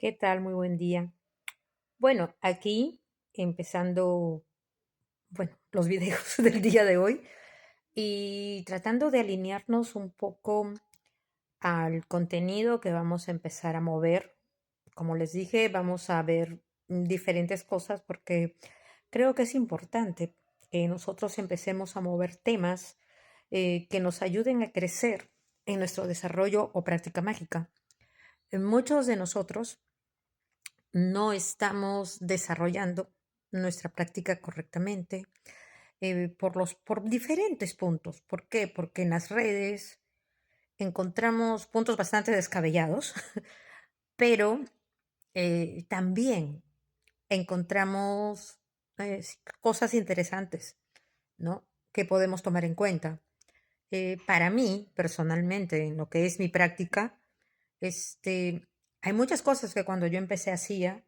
¿Qué tal? Muy buen día. Bueno, aquí empezando, los videos del día de hoy y tratando de alinearnos un poco al contenido que vamos a empezar a mover. Como les dije, vamos a ver diferentes cosas porque creo que es importante que nosotros empecemos a mover temas que nos ayuden a crecer en nuestro desarrollo o práctica mágica. Muchos de nosotros no estamos desarrollando nuestra práctica correctamente por diferentes puntos. ¿Por qué? Porque en las redes encontramos puntos bastante descabellados, pero también encontramos cosas interesantes, ¿no? Que podemos tomar en cuenta. Para mí, personalmente, en lo que es mi práctica, este, hay muchas cosas que cuando yo empecé hacía,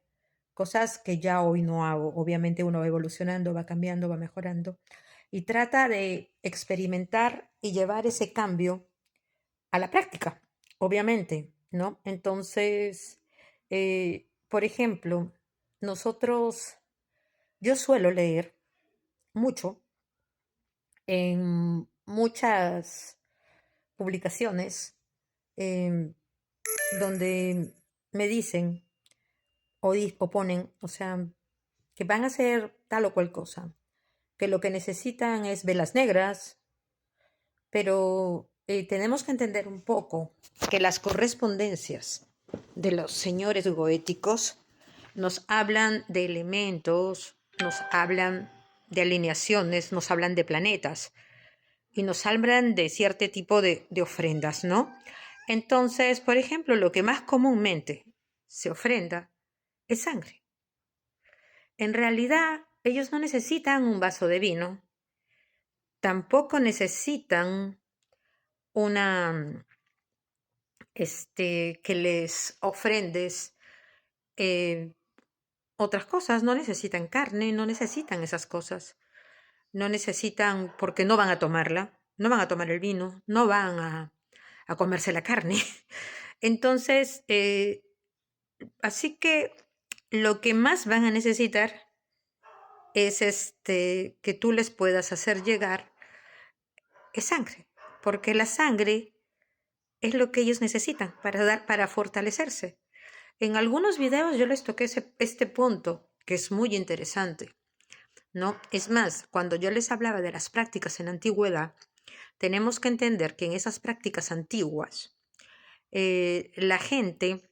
cosas que ya hoy no hago. Obviamente uno va evolucionando, va cambiando, va mejorando y trata de experimentar y llevar ese cambio a la práctica, obviamente, ¿no? Entonces, por ejemplo, nosotros, yo suelo leer mucho en muchas publicaciones em, donde me dicen o ponen, o sea, que van a hacer tal o cual cosa, que lo que necesitan es velas negras, pero tenemos que entender un poco que las correspondencias de los señores goéticos nos hablan de elementos, nos hablan de alineaciones, nos hablan de planetas y nos hablan de cierto tipo de ofrendas, ¿no? Entonces, por ejemplo, lo que más comúnmente se ofrenda es sangre. En realidad, ellos no necesitan un vaso de vino, tampoco necesitan una, que les ofrendes eh, otras cosas, no necesitan carne, no necesitan esas cosas, no necesitan, porque no van a tomarla, no van a tomar el vino, no van a comerse la carne. Entonces, así que lo que más van a necesitar es que tú les puedas hacer llegar es sangre, porque la sangre es lo que ellos necesitan para fortalecerse. En algunos videos yo les toqué este punto, que es muy interesante, ¿no? Es más, cuando yo les hablaba de las prácticas en la antigüedad, tenemos que entender que en esas prácticas antiguas, la gente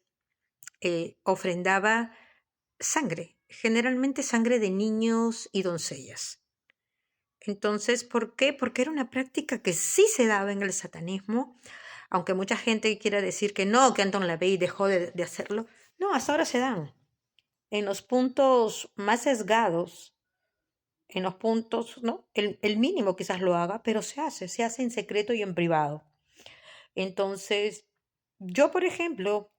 ofrendaba sangre, generalmente sangre de niños y doncellas. Entonces, ¿por qué? Porque era una práctica que sí se daba en el satanismo, aunque mucha gente quiera decir que Anton LaVey dejó de hacerlo. No, hasta ahora se dan. En los puntos más sesgados, en los puntos, ¿no? El mínimo quizás lo haga, pero se hace en secreto y en privado. Entonces, yo, por ejemplo,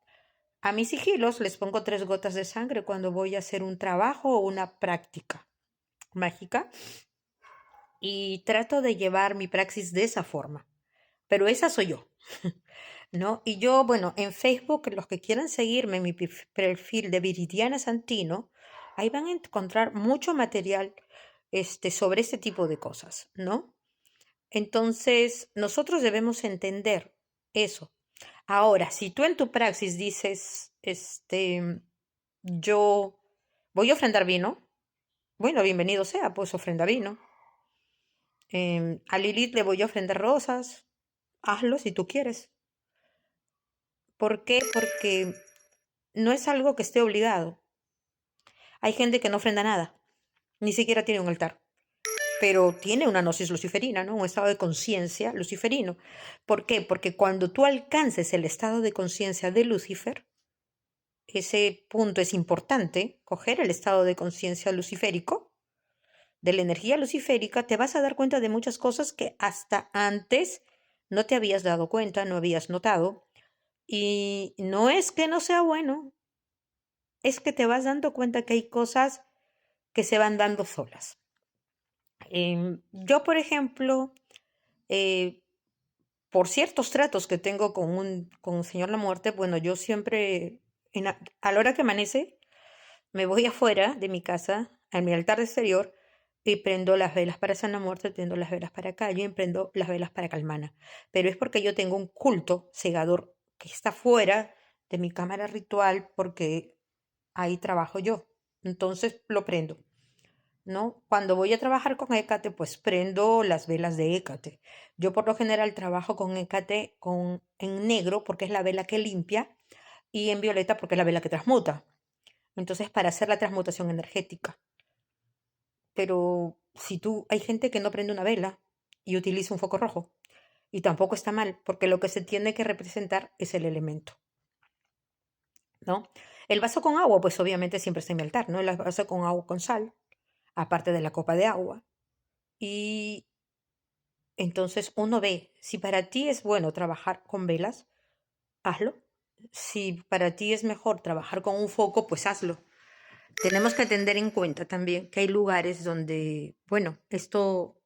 a mis sigilos les pongo 3 gotas de sangre cuando voy a hacer un trabajo o una práctica mágica y trato de llevar mi praxis de esa forma. Pero esa soy yo, ¿no? Y yo, bueno, en Facebook, los que quieran seguirme en mi perfil de Viridiana Santino, ahí van a encontrar mucho material sobre este tipo de cosas, ¿no? Entonces, nosotros debemos entender eso. Ahora, si tú en tu praxis dices, yo voy a ofrendar vino, bueno, bienvenido sea, pues ofrenda vino. A Lilith le voy a ofrendar rosas, hazlo si tú quieres. ¿Por qué? Porque no es algo que esté obligado. Hay gente que no ofrenda nada, ni siquiera tiene un altar, pero tiene una gnosis luciferina, ¿no? Un estado de conciencia luciferino. ¿Por qué? Porque cuando tú alcances el estado de conciencia de Lucifer, ese punto es importante, coger el estado de conciencia luciférico, de la energía luciférica, te vas a dar cuenta de muchas cosas que hasta antes no te habías dado cuenta, no habías notado. Y no es que no sea bueno, es que te vas dando cuenta que hay cosas que se van dando solas. Yo, por ejemplo, eh, por ciertos tratos que tengo con un señor la muerte, bueno, yo siempre a la hora que amanece, me voy afuera de mi casa, a mi altar exterior, y prendo las velas para Sana Muerte, prendo las velas para Cayo y prendo las velas para Calmana. Pero es porque yo tengo un culto cegador que está fuera de mi cámara ritual porque ahí trabajo yo. Entonces lo prendo, ¿no? Cuando voy a trabajar con Hécate, pues prendo las velas de Hécate. Yo por lo general trabajo con Hécate en negro porque es la vela que limpia y en violeta porque es la vela que transmuta. Entonces, para hacer la transmutación energética. Pero si tú, hay gente que no prende una vela y utiliza un foco rojo. Y tampoco está mal, porque lo que se tiene que representar es el elemento, ¿no? El vaso con agua, pues obviamente siempre está en mi altar, ¿no? El vaso con agua con sal, aparte de la copa de agua. Y entonces uno ve, si para ti es bueno trabajar con velas, hazlo. Si para ti es mejor trabajar con un foco, pues hazlo. Tenemos que tener en cuenta también que hay lugares donde, bueno, esto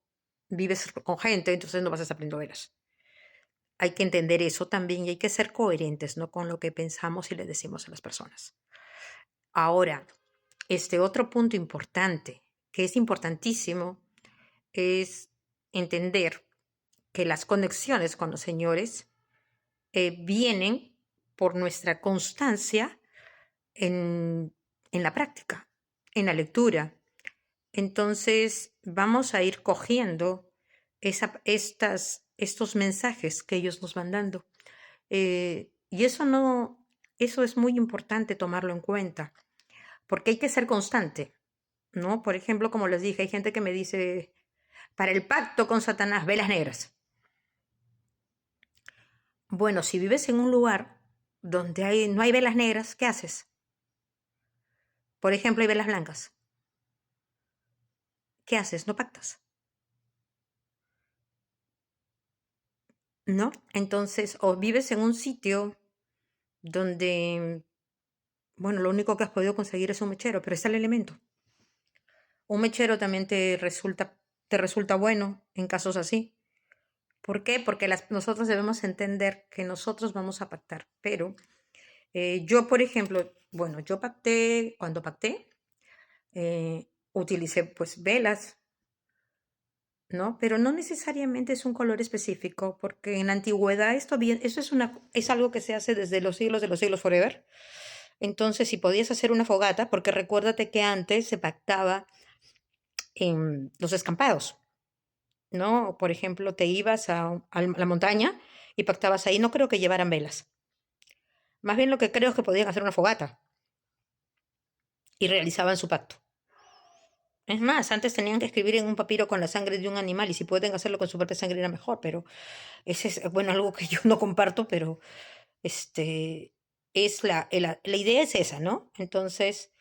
vives con gente, entonces no vas a estar aprendiendo velas. Hay que entender eso también y hay que ser coherentes, ¿no? Con lo que pensamos y le decimos a las personas. Ahora, este otro punto importante, que es importantísimo, es entender que las conexiones con los señores vienen por nuestra constancia en, en la práctica, en la lectura. Entonces vamos a ir cogiendo estos mensajes que ellos nos van dando. Y eso no, eso es muy importante tomarlo en cuenta, porque hay que ser constante, ¿no? Por ejemplo, como les dije, hay gente que me dice, para el pacto con Satanás, velas negras. Bueno, si vives en un lugar donde no hay velas negras, ¿qué haces? Por ejemplo, hay velas blancas. ¿Qué haces? No pactas, ¿no? Entonces, o vives en un sitio donde, bueno, lo único que has podido conseguir es un mechero, pero está el elemento. Un mechero también te resulta bueno en casos así. ¿Por qué? Porque nosotros debemos entender que nosotros vamos a pactar. Pero yo, por ejemplo, bueno, yo pacté, cuando pacté, utilicé pues velas, ¿no? Pero no necesariamente es un color específico, porque en la antigüedad eso es algo que se hace desde los siglos de los siglos forever. Entonces, si podías hacer una fogata, porque recuérdate que antes se pactaba en los escampados, ¿no? Por ejemplo, te ibas a la montaña y pactabas ahí, no creo que llevaran velas. Más bien lo que creo es que podían hacer una fogata y realizaban su pacto. Es más, antes tenían que escribir en un papiro con la sangre de un animal y si pueden hacerlo con su propia sangre era mejor, pero ese es, bueno, algo que yo no comparto, pero este, la idea es esa, ¿no? Entonces,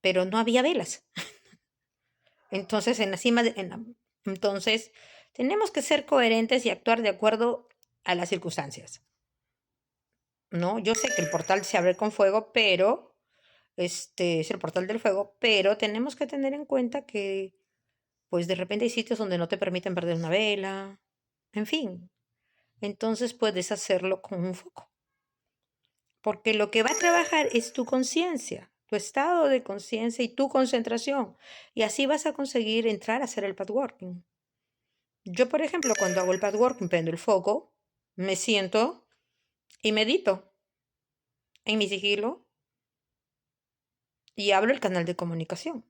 pero no había velas. Entonces, entonces, tenemos que ser coherentes y actuar de acuerdo a las circunstancias, ¿no? Yo sé que el portal se abre con fuego, pero este es el portal del fuego, pero tenemos que tener en cuenta que, pues de repente hay sitios donde no te permiten perder una vela, en fin. Entonces puedes hacerlo con un foco, porque lo que va a trabajar es tu conciencia, tu estado de conciencia y tu concentración, y así vas a conseguir entrar a hacer el pathworking. Yo, por ejemplo, cuando hago el pathworking, prendo el foco, me siento y medito en mi sigilo y abro el canal de comunicación,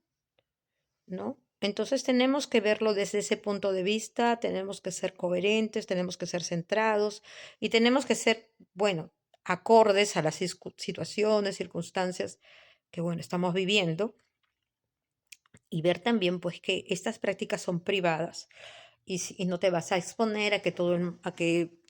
¿no? Entonces tenemos que verlo desde ese punto de vista, tenemos que ser coherentes, tenemos que ser centrados y tenemos que ser, bueno, acordes a las situaciones, circunstancias que, bueno, estamos viviendo y ver también, pues, que estas prácticas son privadas y no te vas a exponer a que a que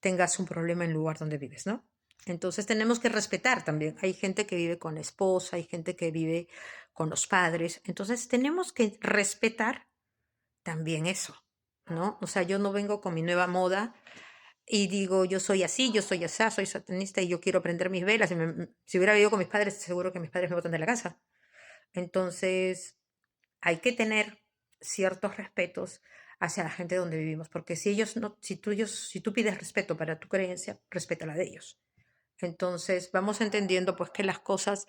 tengas un problema en el lugar donde vives, ¿no? Entonces tenemos que respetar también. Hay gente que vive con la esposa, hay gente que vive con los padres. Entonces tenemos que respetar también eso, ¿no? O sea, yo no vengo con mi nueva moda y digo, yo soy así, yo soy así, soy satanista y yo quiero prender mis velas. Si hubiera vivido con mis padres, seguro que mis padres me botan de la casa. Entonces, hay que tener ciertos respetos hacia la gente donde vivimos, porque si ellos no, si tú pides respeto para tu creencia, respeta la de ellos, Entonces vamos entendiendo pues que las cosas